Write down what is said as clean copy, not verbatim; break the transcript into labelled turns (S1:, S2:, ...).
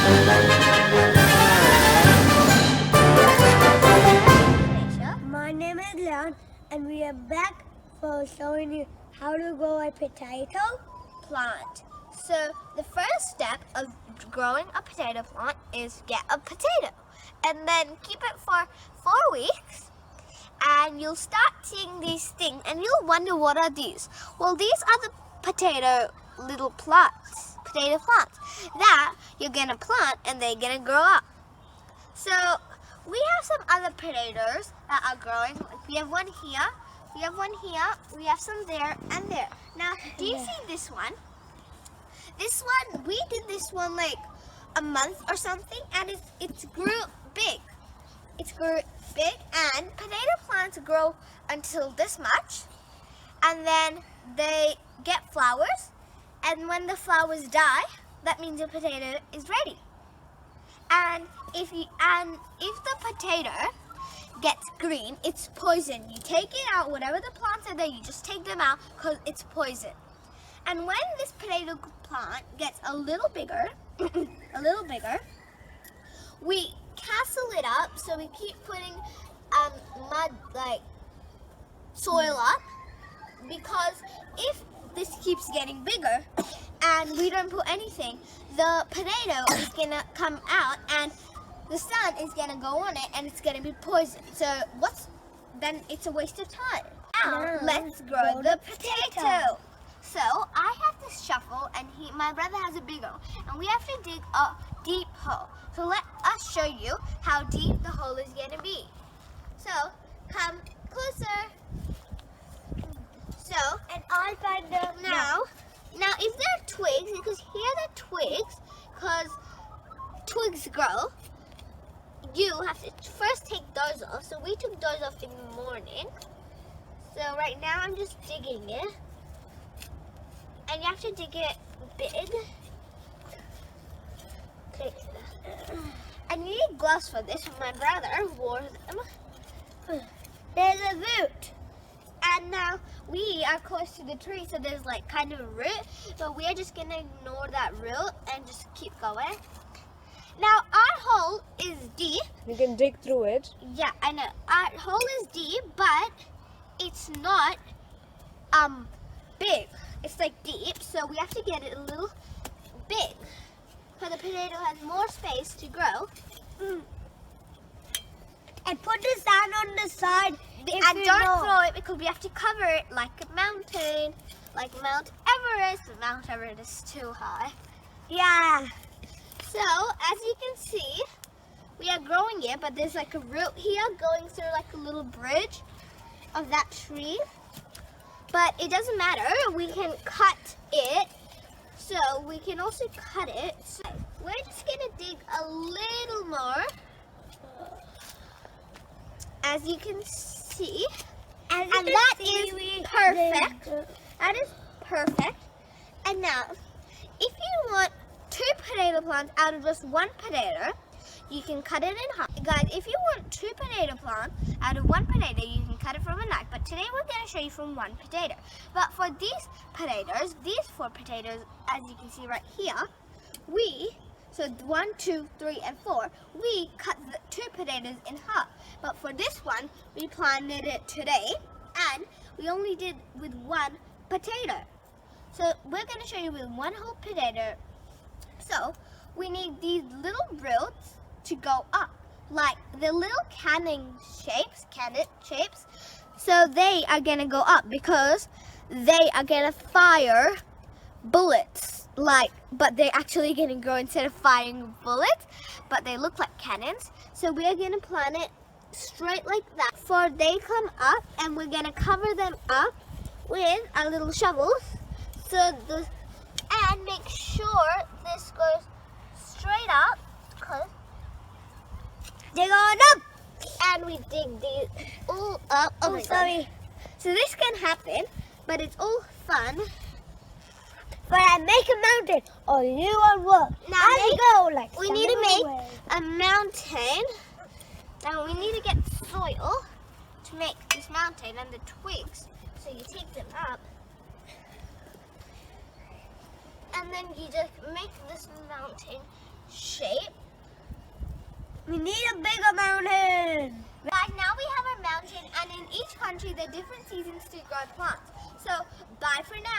S1: My name is Leon, and we are back for showing you how to grow a potato plant.
S2: So the first step of growing a potato plant is get a potato and then keep it for 4 weeks, and you'll start seeing these things and you'll wonder, what are these? Well, these are the potato plants that you're gonna plant and they're gonna grow up. So we have some other potatoes that are growing. We have one here, we have one here, we have some there and there. Now, do you see this one? This one, we did this one like a month or something, and it grew big. It grew big, and potato plants grow until this much, and then they get flowers, and when the flowers die, that means the potato is ready. And if the potato gets green, it's poison. You take it out, whatever the plants are there, you just take them out because it's poison. And when this potato plant gets a little bigger, we castle it up, so we keep putting mud, like soil up, because if this keeps getting bigger and we don't put anything, the potato is gonna come out and the sun is gonna go on it and it's gonna be poisoned. So then it's a waste of time. Now let's grow the potato. So I have this shovel, and my brother has a big hole, and we have to dig a deep hole. So let us show you how deep the hole is going to be. So come closer. So, and I find them now if there are twigs, because here are the twigs, because twigs grow, you have to first take those off. So we took those off in the morning. So right now I'm just digging it. And you have to dig it big. Okay. And you need gloves for this. My brother wore them.
S1: There's a root.
S2: And now we are close to the tree, so there's like kind of a root. But we are just going to ignore that root and just keep going. Now our hole is deep.
S3: You can dig through it.
S2: Yeah, I know. Our hole is deep, but it's not big. It's like deep, so we have to get it a little big, so the potato has more space to grow.
S1: And put the sand on the side.
S2: And don't throw it, because we have to cover it like a mountain, like Mount Everest. But Mount Everest is too high.
S1: Yeah.
S2: So as you can see, we are growing it, but there's like a root here going through like a little bridge of that tree. But it doesn't matter, we can cut it, so we can also cut it. So we're just gonna dig a little more, as you can see, and that is perfect. That is perfect. And now, if you want 2 potato plants out of just 1 potato, you can cut it in half. Guys, if you want 2 potato plants out of 1 potato, you can cut it from a knife. But today we're going to show you from 1 potato. But for these potatoes, these 4 potatoes, as you can see right here, so 1, 2, 3, and 4, we cut the 2 potatoes in half. But for this one, we planted it today, and we only did with 1 potato. So we're going to show you with 1 whole potato. So we need these little roots to go up, like the little cannon shapes. So they are gonna go up because they are gonna fire bullets, but they're actually gonna grow instead of firing bullets, but they look like cannons. So we are gonna plant it straight like that. For they come up, and we're gonna cover them up with our little shovels. And make sure this goes straight up, because
S1: Dig on up.
S2: and we dig these all up.
S1: Oh, sorry.
S2: So this can happen, but it's all fun.
S1: But I make a mountain. Oh, you on what?
S2: Now
S1: go like
S2: we need to make a mountain. Now we need to get soil to make this mountain and the twigs. So you take them up, and then you just make this mountain shape.
S1: We need a bigger mountain.
S2: Guys, now we have our mountain, and in each country, there are different seasons to grow plants. So, bye for now.